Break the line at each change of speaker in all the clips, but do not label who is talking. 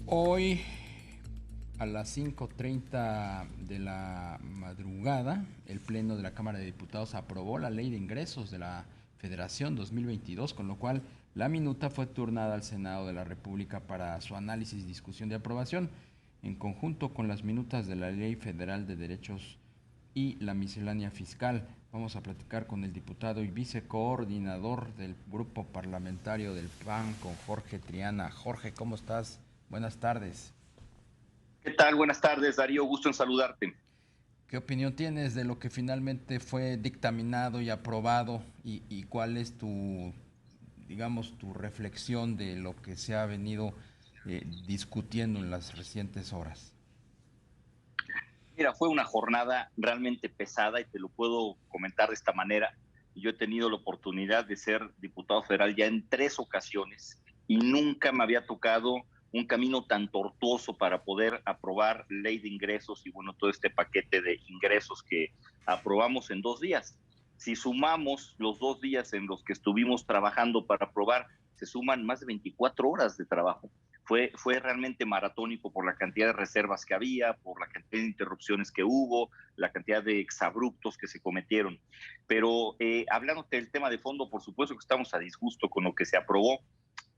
Hoy a las 5:30 de la madrugada, el Pleno de la Cámara de Diputados aprobó la Ley de Ingresos de la Federación 2022, con lo cual la minuta fue turnada al Senado de la República para su análisis, discusión y aprobación, en conjunto con las minutas de la Ley Federal de Derechos y la miscelánea fiscal. Vamos a platicar con el diputado y vicecoordinador del grupo parlamentario del PAN, con Jorge Triana. Jorge, ¿cómo estás? Buenas tardes.
¿Qué tal? Buenas tardes, Darío. Gusto en saludarte.
¿Qué opinión tienes de lo que finalmente fue dictaminado y aprobado y cuál es tu, digamos, tu reflexión de lo que se ha venido discutiendo en las recientes horas?
Mira, fue una jornada realmente pesada y te lo puedo comentar de esta manera. Yo he tenido la oportunidad de ser diputado federal ya en 3 ocasiones y nunca me había tocado un camino tan tortuoso para poder aprobar ley de ingresos y bueno, todo este paquete de ingresos que aprobamos en 2 días. Si sumamos los 2 días en los que estuvimos trabajando para aprobar, se suman más de 24 horas de trabajo. Fue realmente maratónico por la cantidad de reservas que había, por la cantidad de interrupciones que hubo, la cantidad de exabruptos que se cometieron. Pero hablando del tema de fondo, por supuesto que estamos a disgusto con lo que se aprobó.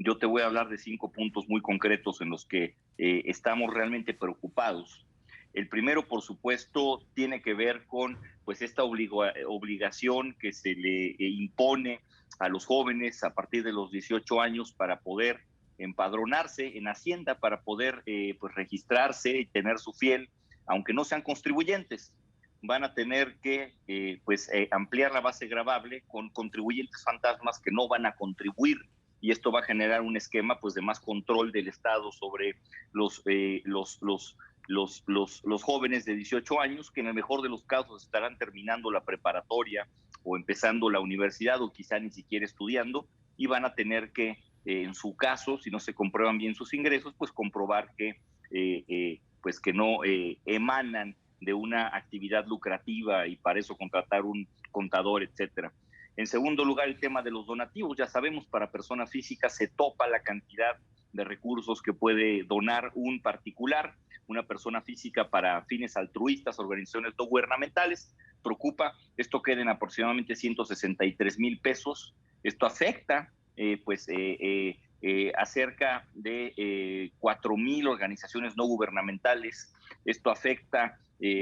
Yo te voy a hablar de 5 puntos muy concretos en los que estamos realmente preocupados. El primero, por supuesto, tiene que ver con pues esta obligación que se le impone a los jóvenes a partir de los 18 años para poder empadronarse en Hacienda, para poder pues registrarse y tener su fiel, aunque no sean contribuyentes. Van a tener que ampliar la base gravable con contribuyentes fantasmas que no van a contribuir, y esto va a generar un esquema pues de más control del Estado sobre los, eh, los, los, los jóvenes de 18 años, que en el mejor de los casos estarán terminando la preparatoria o empezando la universidad o quizá ni siquiera estudiando, y van a tener que, en su caso, si no se comprueban bien sus ingresos, pues comprobar que no emanan de una actividad lucrativa y para eso contratar un contador, etcétera. En segundo lugar, el tema de los donativos. Ya sabemos, para persona física se topa la cantidad de recursos que puede donar un particular, una persona física, para fines altruistas, organizaciones no gubernamentales. Preocupa, esto queda en aproximadamente 163,000 pesos. Esto afecta a cerca de 4,000 organizaciones no gubernamentales. Esto afecta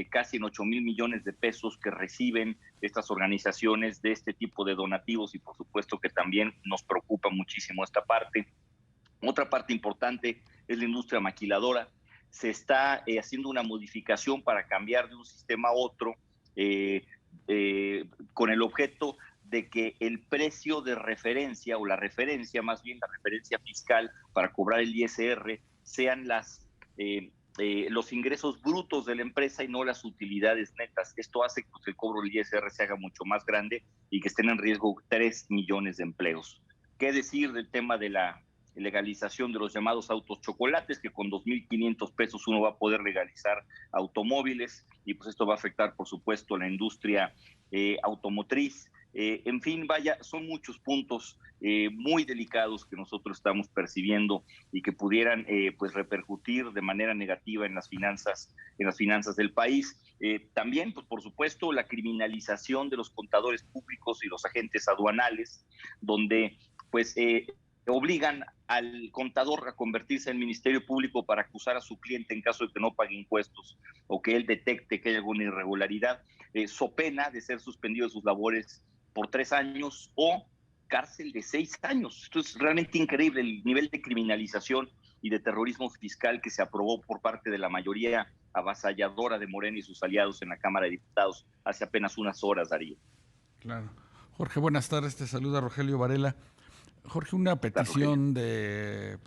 casi en 8,000 millones de pesos que reciben estas organizaciones de este tipo de donativos, y por supuesto que también nos preocupa muchísimo esta parte. Otra parte importante es la industria maquiladora. Se está haciendo una modificación para cambiar de un sistema a otro, eh, con el objeto de que el precio de referencia, o la referencia, más bien la referencia fiscal para cobrar el ISR, sean los ingresos brutos de la empresa y no las utilidades netas. Esto hace que el cobro del ISR se haga mucho más grande y que estén en riesgo 3 millones de empleos. ¿Qué decir del tema de la legalización de los llamados autos chocolates, que con 2,500 pesos uno va a poder legalizar automóviles? Y pues esto va a afectar, por supuesto, a la industria automotriz. En fin, vaya, son muchos puntos muy delicados que nosotros estamos percibiendo y que pudieran pues repercutir de manera negativa en las finanzas del país. También, pues por supuesto, la criminalización de los contadores públicos y los agentes aduanales, donde pues obligan al contador a convertirse en ministerio público para acusar a su cliente en caso de que no pague impuestos o que él detecte que hay alguna irregularidad, so pena de ser suspendido de sus labores por 3 años o cárcel de 6 años. Esto es realmente increíble, el nivel de criminalización y de terrorismo fiscal que se aprobó por parte de la mayoría avasalladora de Morena y sus aliados en la Cámara de Diputados hace apenas unas horas, Darío.
Claro. Jorge, buenas tardes. Te saluda Rogelio Varela. Jorge, una
Claro, Rogelio.
petición de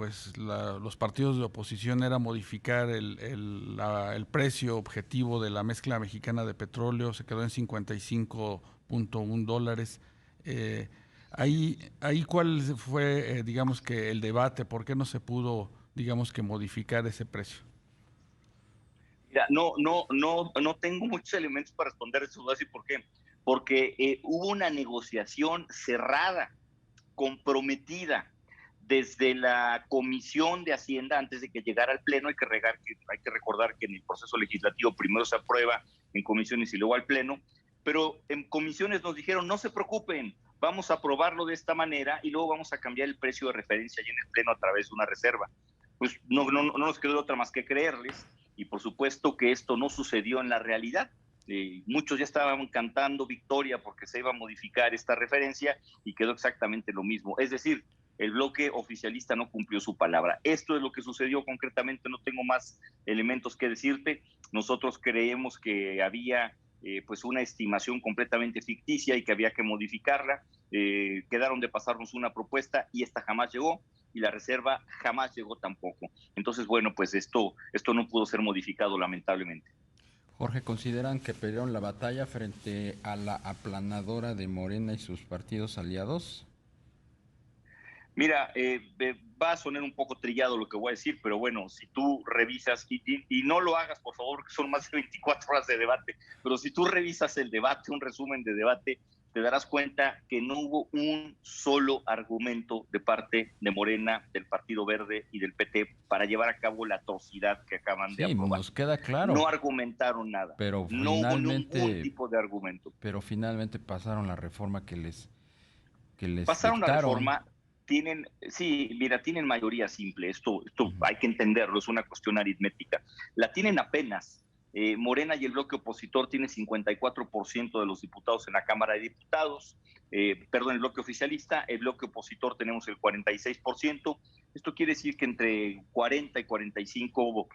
los partidos de oposición era modificar el precio objetivo de la mezcla mexicana de petróleo. Se quedó en 55.1 dólares. Eh, ahí ¿cuál fue, digamos que el debate? ¿Por qué no se pudo, digamos que modificar ese precio?
Mira, no tengo muchos elementos para responder eso. ¿Y por qué? Porque hubo una negociación cerrada, comprometida, desde la Comisión de Hacienda, antes de que llegara al Pleno. Hay que recordar que en el proceso legislativo primero se aprueba en comisiones y luego al Pleno, pero en comisiones nos dijeron, no se preocupen, vamos a aprobarlo de esta manera y luego vamos a cambiar el precio de referencia y en el Pleno a través de una reserva. Pues no nos quedó otra más que creerles, y por supuesto que esto no sucedió en la realidad. Muchos ya estaban cantando victoria porque se iba a modificar esta referencia y quedó exactamente lo mismo. Es decir, el bloque oficialista no cumplió su palabra. Esto es lo que sucedió concretamente, no tengo más elementos que decirte. Nosotros creemos que había pues una estimación completamente ficticia y que había que modificarla. Quedaron de pasarnos una propuesta y esta jamás llegó, y la reserva jamás llegó tampoco. Entonces, bueno, pues esto no pudo ser modificado, lamentablemente.
Jorge, ¿consideran que perdieron la batalla frente a la aplanadora de Morena y sus partidos aliados?
Mira, va a sonar un poco trillado lo que voy a decir, pero bueno, si tú revisas, y no lo hagas, por favor, que son más de 24 horas de debate, pero si tú revisas el debate, un resumen de debate, te darás cuenta que no hubo un solo argumento de parte de Morena, del Partido Verde y del PT para llevar a cabo la atrocidad que acaban de
Sí,
aprobar.
nos queda claro,
No argumentaron nada,
pero
no hubo ningún
finalmente,
tipo de argumento.
pasaron la reforma que les
Pasaron la
dictaron.
reforma, sí, mira, tienen mayoría simple, esto
Ujú.
hay que entenderlo, es una cuestión aritmética. La tienen apenas. Morena y el bloque opositor tienen 54% de los diputados en la Cámara de Diputados. Perdón, el bloque oficialista, el bloque opositor tenemos el 46%. Esto quiere decir que entre 40 y 45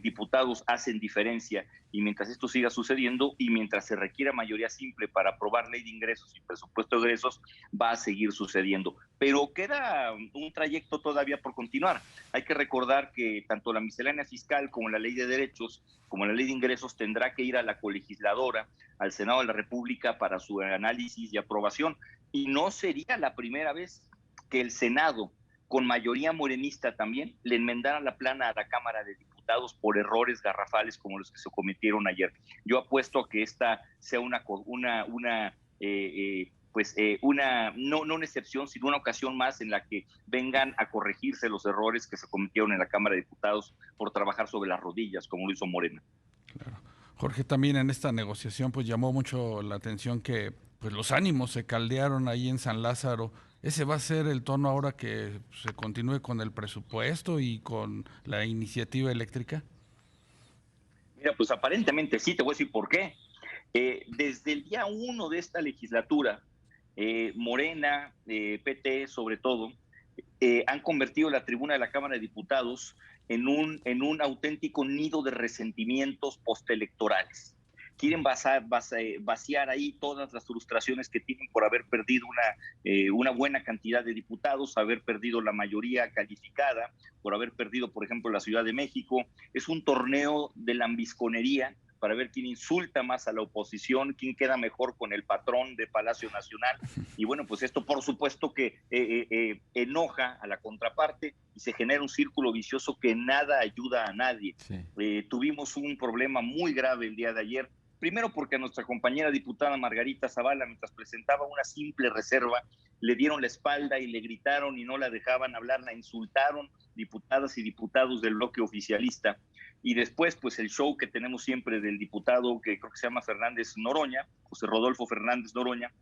diputados hacen diferencia, y mientras esto siga sucediendo y mientras se requiera mayoría simple para aprobar ley de ingresos y presupuesto de egresos, va a seguir sucediendo. Pero queda un trayecto todavía por continuar. Hay que recordar que tanto la miscelánea fiscal como la ley de derechos, como la ley de ingresos, tendrá que ir a la colegisladora, al Senado de la República, para su análisis y aprobación. Y no sería la primera vez que el Senado, con mayoría morenista también, le enmendara la plana a la Cámara de Diputados por errores garrafales como los que se cometieron ayer. Yo apuesto a que esta sea no una excepción, sino una ocasión más en la que vengan a corregirse los errores que se cometieron en la Cámara de Diputados por trabajar sobre las rodillas, como lo hizo Morena.
Claro. Jorge, también en esta negociación pues llamó mucho la atención que pues los ánimos se caldearon ahí en San Lázaro. ¿Ese va a ser el tono ahora que se continúe con el presupuesto y con la iniciativa eléctrica?
Mira, pues aparentemente sí, te voy a decir por qué. Desde el día 1 de esta legislatura, Morena, PT sobre todo, han convertido la tribuna de la Cámara de Diputados en un auténtico nido de resentimientos postelectorales. Quieren vaciar ahí todas las frustraciones que tienen por haber perdido una buena cantidad de diputados, haber perdido la mayoría calificada, por haber perdido, por ejemplo, la Ciudad de México. Es un torneo de lambisconería para ver quién insulta más a la oposición, quién queda mejor con el patrón de Palacio Nacional. Y bueno, pues esto por supuesto que enoja a la contraparte y se genera un círculo vicioso que nada ayuda a nadie.
Sí.
Tuvimos un problema muy grave el día de ayer. Primero porque a nuestra compañera diputada Margarita Zavala, mientras presentaba una simple reserva, le dieron la espalda y le gritaron y no la dejaban hablar, la insultaron diputadas y diputados del bloque oficialista. Y después, pues el show que tenemos siempre del diputado que creo que se llama Fernández Noroña, José Rodolfo Fernández Noroña,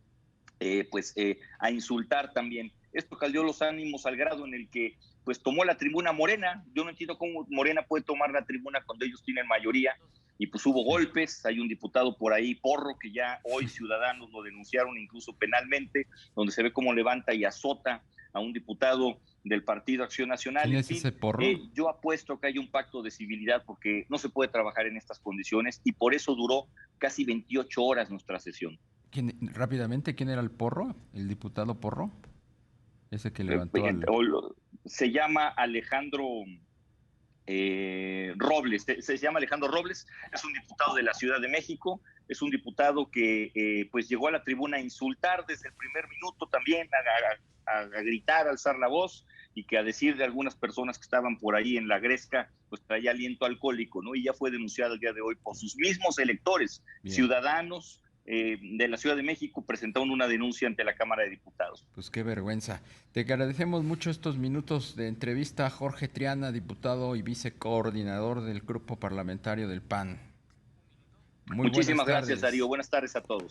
a insultar también. Esto caldeó los ánimos al grado en el que pues tomó la tribuna Morena. Yo no entiendo cómo Morena puede tomar la tribuna cuando ellos tienen mayoría, y pues hubo golpes. Hay un diputado por ahí, Porro, que ya hoy Ciudadanos lo denunciaron incluso penalmente, donde se ve cómo levanta y azota a un diputado del Partido Acción Nacional.
¿Quién
En
es
fin,
ese Porro?
yo apuesto que hay un pacto de civilidad porque no se puede trabajar en estas condiciones, y por eso duró casi 28 horas nuestra sesión.
Rápidamente, ¿quién era el Porro? ¿El diputado Porro? Ese que levantó al...
Se llama Alejandro Robles, se llama Alejandro Robles, es un diputado de la Ciudad de México, es un diputado que pues llegó a la tribuna a insultar desde el primer minuto también, a gritar, a alzar la voz, y que a decir de algunas personas que estaban por ahí en la gresca, pues traía aliento alcohólico, ¿no? Y ya fue denunciado el día de hoy por sus mismos electores,
Bien.
ciudadanos, de la Ciudad de México presentaron una denuncia ante la Cámara de Diputados.
Pues qué vergüenza. Te agradecemos mucho estos minutos de entrevista a Jorge Triana, diputado y vicecoordinador del Grupo Parlamentario del PAN.
Muchísimas gracias, Darío. Buenas tardes a todos.